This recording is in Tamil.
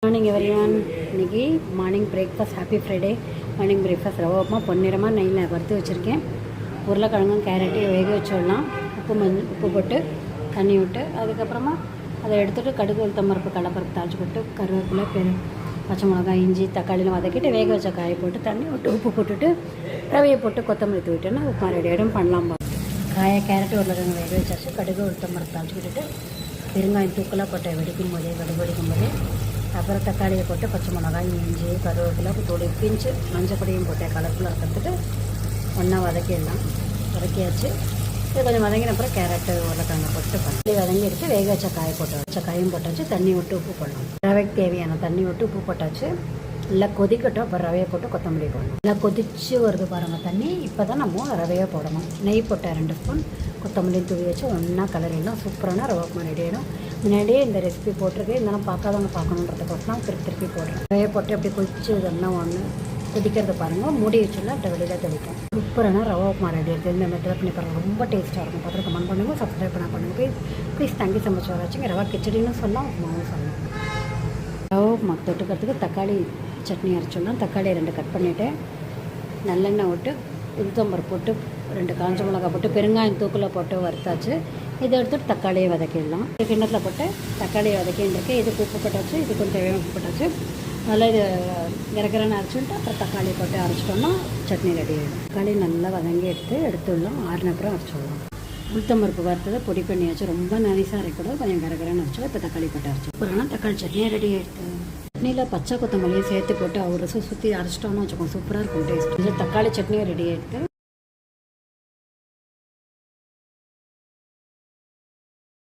மார்னிங் எவரிவான். இன்றைக்கி morning breakfast happy Friday. Morning breakfast ரவை உப்புமா பொன்னிறமாக நெய்யில் வறுத்து வச்சுருக்கேன். உருளைக்கிழங்கும் கேரட்டையும் வேக வச்சிடலாம். உப்பு போட்டு தண்ணி விட்டு அதுக்கப்புறமா அதை எடுத்துகிட்டு கடுகு உளுத்தம்பருப்பு கடலைப்பருப்பு தாளிச்சு போட்டு கருவேப்பிலை பச்சை மிளகாய் இஞ்சி தக்காளிலாம் வதக்கிட்டு வேக வச்ச காயை போட்டு தண்ணி விட்டு உப்பு போட்டுட்டு ரவையை போட்டு கொத்தமல்லி தூவிட்டேன்னா உப்புமா ரெடி ஆகிடும். பண்ணலாம். காயை கேரட்டு உருளைக்கிழங்கு வேக வச்சாச்சு. கடுகு உளுத்தம்பருப்பு தாளிச்சு விட்டுட்டு பெருங்காயம் தூக்கலாக போட்டு வெடிக்கும் போதே அப்புறம் தக்காளியை போட்டு பச்சை மிளகாய் இஞ்சி கருவேப்பிலை தூளி பிஞ்சு மஞ்சள் பொடியும் போட்டு கலர்ஃபுல்லாக இருக்கிறதுக்கு ஒன்றா வதக்கிடலாம். வதக்கியாச்சு. இது கொஞ்சம் வதங்கின அப்புறம் கேரட்டு உருளைக்கிழங்கு போட்டு பண்ணி வதங்கி எடுத்து வேக வச்ச காயை போட்டு காயும் போட்டாச்சு. தண்ணி விட்டு உப்பு போடணும். ரவைக்கு தேவையான தண்ணி விட்டு உப்பு போட்டாச்சு. நல்லா கொதிக்கட்டும். அப்புறம் ரவையை போட்டு கொத்தமல்லி போடணும். நல்லா கொதிச்சு வருது பாருங்கள் தண்ணி. இப்போ தான் நம்ம ரவையை போடணும். நெய் போட்டேன் 2 ஸ்பூன். கொத்தமல்லியும் தூவி வச்சு ஒன்றா கலரிடலாம். சூப்பரான ரவை உப்புமா ரெடி ஆகிடும். முன்னாடியே இந்த ரெசிபி போட்டிருக்கு. இருந்தாலும் பார்க்காதவங்க பார்க்கணுன்றதுக்கோசரம் திருப்பி போடுறேன். ரவையை போட்டு அப்படி கொதிச்சு இதெல்லாம் ஒன்று கொதிக்கிறத பாருங்கள். மூடி வச்சுலாம் வெளியில் தெளிக்கும். சூப்பரான ரவை உப்புமா ரெடி ஆகிடுது. இந்த மெத்தட் பண்ணி பாருங்கள். ரொம்ப டேஸ்ட்டாக இருக்கும். பார்த்து கமெண்ட் பண்ணுங்கள். சப்ஸ்கிரைப் பண்ணுங்கள். Please thank you so much for வாட்சிங். ரவா கிச்சடின்னு சொல்லலாம், உப்புமாவும் சொல்லலாம். ரவை உப்புமா தொட்டுக்கிறதுக்கு தக்காளி சட்னி அரைச்சோம்னா தக்காளியை 2 கட் பண்ணிவிட்டு நல்லெண்ணெய் விட்டு உளுத்தம்பருப்பு போட்டு 2 காஞ்ச மிளகா போட்டு பெருங்காயம் தூக்கில் போட்டு வறுத்தாச்சு. இதை எடுத்துகிட்டு தக்காளியை வதக்கிடலாம். இது கிண்ணத்தில் போட்டு தக்காளியை வதக்கின்றிருக்கு. இதுக்கு உப்பு போட்டாச்சு. இதுக்கு தேவையான உப்பு போட்டாச்சு. நல்லா இது இறக்குறேன்னு அரைச்சிட்டு அப்புறம் தக்காளி போட்டு அரைச்சிட்டோம்னா சட்னி ரெடி ஆகிடும். தக்காளி நல்லா வதங்கி எடுத்துடலாம். ஆறின அப்புறம் அரைச்சிடலாம். உளுத்தம்பருப்பு வறுத்ததை பொடி பண்ணியாச்சு. ரொம்ப நைஸாக அரைக்கூடாது. கொஞ்சம் கரகரன்னு அரைச்சோம். இப்போ தக்காளி போட்டு அரைச்சோம். அப்புறம் தக்காளி சட்னியாக ரெடி ஆகிடுது. சட்னியில் பச்சை கொத்தமல்லியும் சேர்த்து போட்டு ஒரு சுற்றி அரைச்சிட்டோம்னு வச்சுக்கோங்க. சூப்பராக இருக்கும் டேஸ்ட். தக்காளி சட்னியும் ரெடி ஆகிடுது.